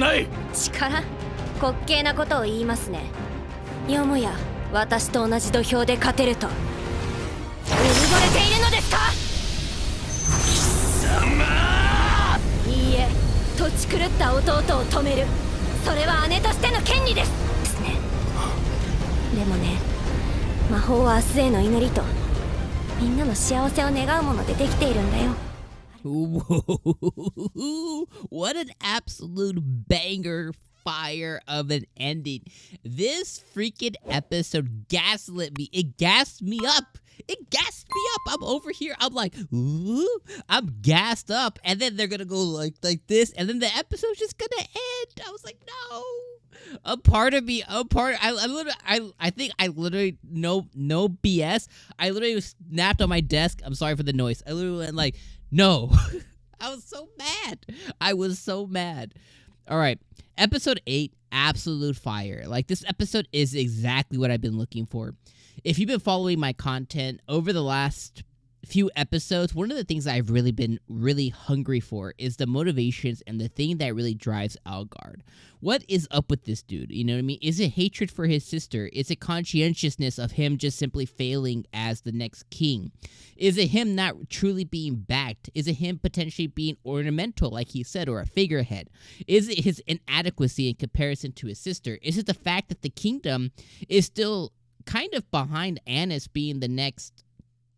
力滑稽なことを言いますね。よもや私と同じ土俵で勝てるとうぬぼれているのですか。いいえ、土地狂った弟を止める、それは姉としての権利ですね。でもね、魔法は明日への祈りとみんなの幸せを願うものでできているんだよ。What an absolute banger fire of an ending. This freaking episode gaslit me. It gassed me up. It gassed me up. I'm over here. I'm like, ooh, I'm gassed up. And then they're going to go like this. And then the episode's just going to end. I was like, no. I think I literally, no BS. I literally snapped on my desk. I'm sorry for the noise. I literally went like, no. I was so mad. All right. Episode 8, absolute fire. Like, this episode is exactly what I've been looking for. If you've been following my content over the last few episodes, one of the things I've really been hungry for is the motivations and the thing that really drives 𝐜𝐴LGARD. What is up with this dude? You know what I mean? Is it hatred for his sister? Is it conscientiousness of him just simply failing as the next king? Is it him not truly being backed? Is it him potentially being ornamental, like he said, or a figurehead? Is it his inadequacy in comparison to his sister? Is it the fact that the kingdom is still kind of behind Annis being the next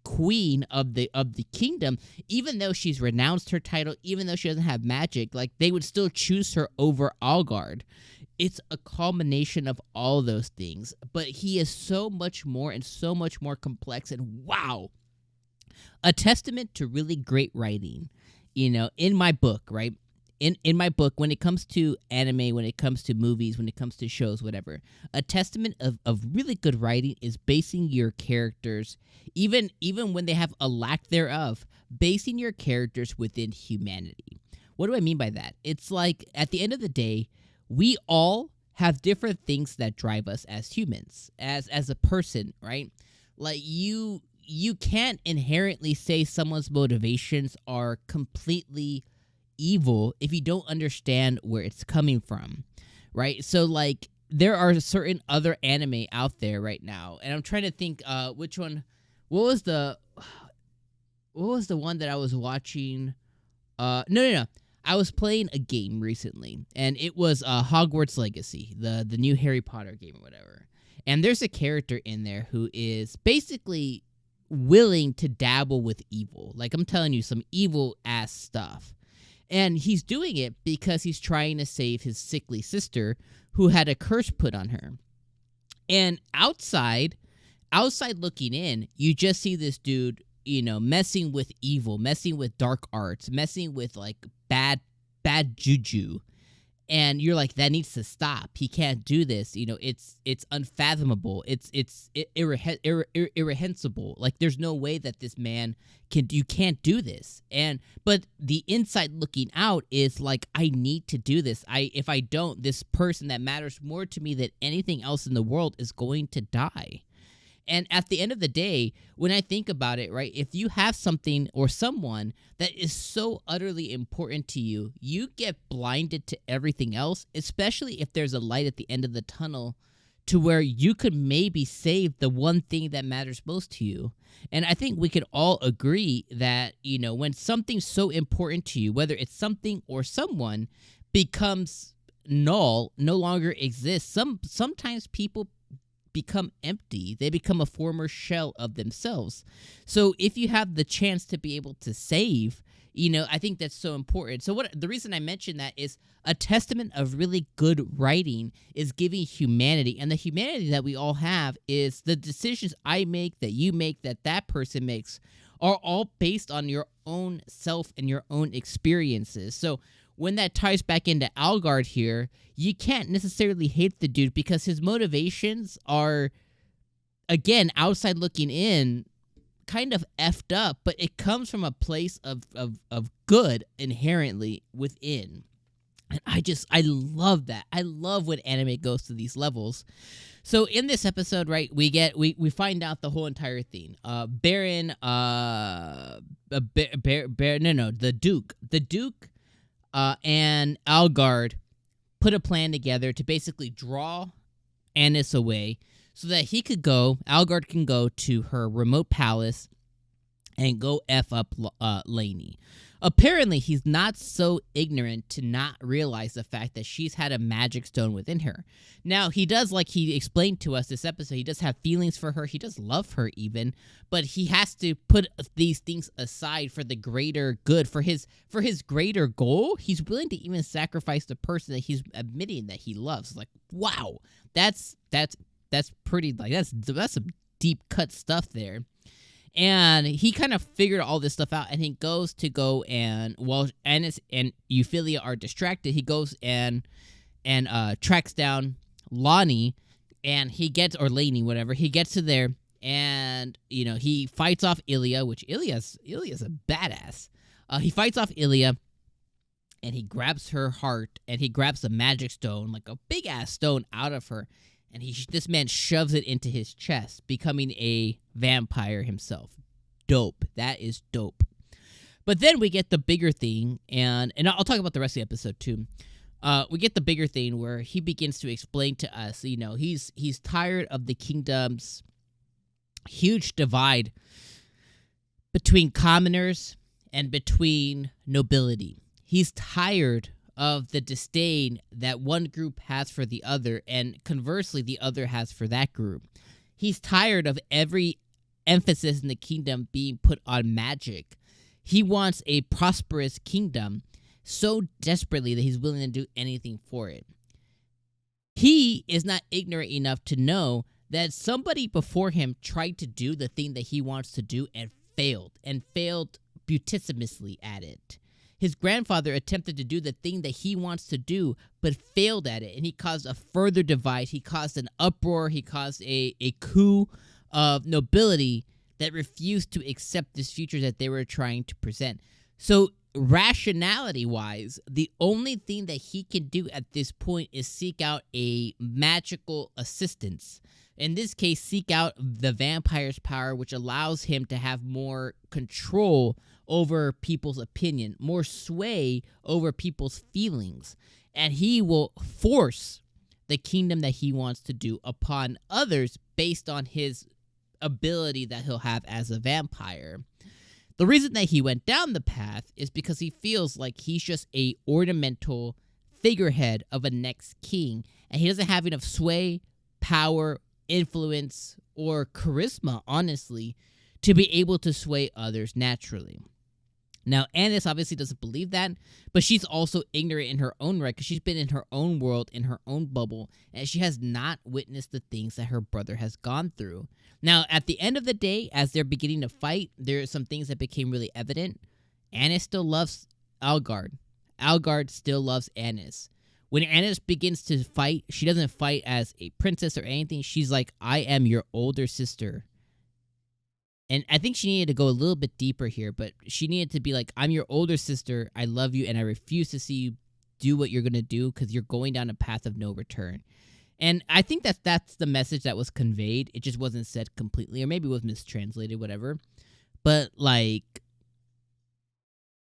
queen of the kingdom, even though she's renounced her title, even though she doesn't have magic, like, they would still choose her over 𝐜𝐴LGARD. It's a culmination of all those things, but he is so much more and so much more complex, and wow, a testament to really great writing, you know, in my book, right? In my book, when it comes to anime, when it comes to movies, when it comes to shows, whatever, a testament of really good writing is basing your characters, even when they have a lack thereof, basing your characters within humanity. What do I mean by that? It's like, at the end of the day, we all have different things that drive us as humans, as a person, right? Like, you can't inherently say someone's motivations are completely evil if you don't understand where it's coming from, right? So, like, there are certain other anime out there right now, and I'm trying to think which one. What was the one that I was watching? No. I was playing a game recently, and it was Hogwarts Legacy, the new Harry Potter game or whatever. And there's a character in there who is basically willing to dabble with evil. Like, I'm telling you, some evil ass stuff. And he's doing it because he's trying to save his sickly sister who had a curse put on her. And outside looking in, you just see this dude, you know, messing with evil, messing with dark arts, messing with, like, bad juju. And you're like, that needs to stop. He can't do this. You know, it's unfathomable. It's irrehensible. Like, there's no way that this man you can't do this. But the inside looking out is like, I need to do this. If I don't, this person that matters more to me than anything else in the world is going to die. And at the end of the day, when I think about it, right, if you have something or someone that is so utterly important to you, you get blinded to everything else, especially if there's a light at the end of the tunnel to where you could maybe save the one thing that matters most to you. And I think we could all agree that, you know, when something so important to you, whether it's something or someone, becomes null, no longer exists, sometimes people become empty. They become a former shell of themselves. So if you have the chance to be able to save, you know, I think that's so important. So the reason I mention that is a testament of really good writing is giving humanity, and the humanity that we all have is the decisions I make, that you make, that person makes, are all based on your own self and your own experiences. So when that ties back into 𝐜𝐴LGARD here, you can't necessarily hate the dude because his motivations are, again, outside looking in, kind of effed up, but it comes from a place of good inherently within. And I love that. I love when anime goes to these levels. So in this episode, right, we find out the whole entire thing. The Duke, and 𝐜𝐴LGARD put a plan together to basically draw Annis away so that he could go, Algard can go to her remote palace and go F up Lainey. Apparently, he's not so ignorant to not realize the fact that she's had a magic stone within her. Now, he does, like he explained to us this episode, he does have feelings for her, he does love her even, but he has to put these things aside for the greater good, for his greater goal. He's willing to even sacrifice the person that he's admitting that he loves. Like, wow, that's pretty, like, that's some deep cut stuff there. And he kind of figured all this stuff out, and he goes to go and, while Annis and Euphyllia are distracted, he goes and tracks down Lonnie, and he gets, or Lainey, whatever, he gets to there, and, you know, he fights off Ilya, which Ilya's a badass. He fights off Ilya, and he grabs her heart, and he grabs a magic stone, like a big-ass stone, out of her, and this man shoves it into his chest, becoming a vampire himself. Dope. That is dope. But then we get the bigger thing, and I'll talk about the rest of the episode too. We get the bigger thing where he begins to explain to us, you know, he's tired of the kingdom's huge divide between commoners and between nobility. He's tired of the disdain that one group has for the other, and conversely, the other has for that group. He's tired of every emphasis in the kingdom being put on magic. He wants a prosperous kingdom so desperately that he's willing to do anything for it. He is not ignorant enough to know that somebody before him tried to do the thing that he wants to do and failed beautisimously at it. His grandfather attempted to do the thing that he wants to do, but failed at it, and he caused a further divide. He caused an uproar. He caused a coup of nobility that refused to accept this future that they were trying to present. So, rationality-wise, the only thing that he can do at this point is seek out a magical assistance. In this case, seek out the vampire's power, which allows him to have more control over people's opinion, more sway over people's feelings. And he will force the kingdom that he wants to do upon others based on his ability that he'll have as a vampire. The reason that he went down the path is because he feels like he's just a ornamental figurehead of a next king, and he doesn't have enough sway, power, influence, or charisma, honestly, to be able to sway others naturally. Now, Annis obviously doesn't believe that, but she's also ignorant in her own right because she's been in her own world, in her own bubble, and she has not witnessed the things that her brother has gone through. Now, at the end of the day, as they're beginning to fight, there are some things that became really evident. Annis still loves Algard. Algard still loves Annis. When Annis begins to fight, she doesn't fight as a princess or anything. She's like, I am your older sister. And I think she needed to go a little bit deeper here, but she needed to be like, I'm your older sister, I love you, and I refuse to see you do what you're going to do because you're going down a path of no return. And I think that's the message that was conveyed. It just wasn't said completely, or maybe it was mistranslated, whatever. But, like,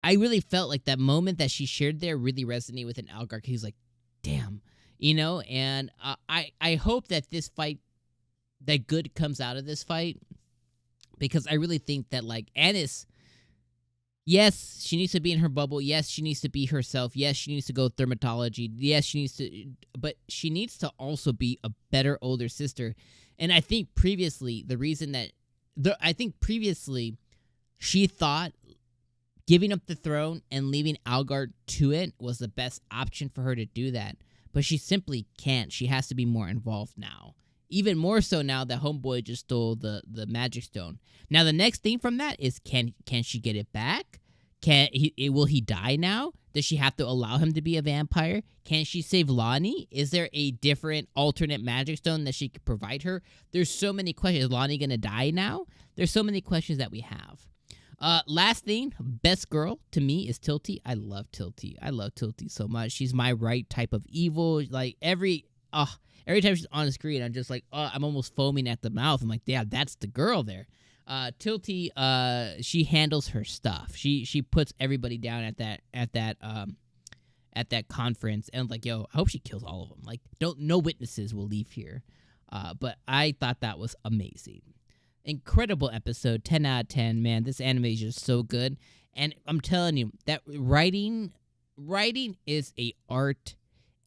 I really felt like that moment that she shared there really resonated with an Algar. He's like, damn, you know? And I hope that this fight, that good comes out of this fight. Because I really think that, like, Annis, yes, she needs to be in her bubble. Yes, she needs to be herself. Yes, she needs to go dermatology. Yes, she needs to, but she needs to also be a better older sister. And I think previously, she thought giving up the throne and leaving Algard to it was the best option for her to do that. But she simply can't. She has to be more involved now. Even more so now that Homeboy just stole the magic stone. Now the next thing from that is can she get it back? Will he die now? Does she have to allow him to be a vampire? Can she save Lonnie? Is there a different alternate magic stone that she could provide her? There's so many questions. Is Lonnie gonna die now? There's so many questions that we have. Last thing, best girl to me is Tilty. I love Tilty. I love Tilty so much. She's my right type of evil. Like every time she's on the screen, I'm just like, I'm almost foaming at the mouth. I'm like, yeah, that's the girl there. Tilty, she handles her stuff. She puts everybody down at at that conference, and like, yo, I hope she kills all of them. Like, no witnesses will leave here. But I thought that was amazing. Incredible episode, 10 out of 10. Man, this anime is just so good. And I'm telling you, that writing is a art,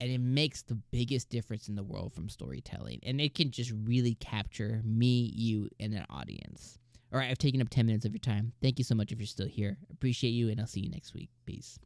and it makes the biggest difference in the world from storytelling. And it can just really capture me, you, and an audience. All right, I've taken up 10 minutes of your time. Thank you so much if you're still here. Appreciate you, and I'll see you next week. Peace.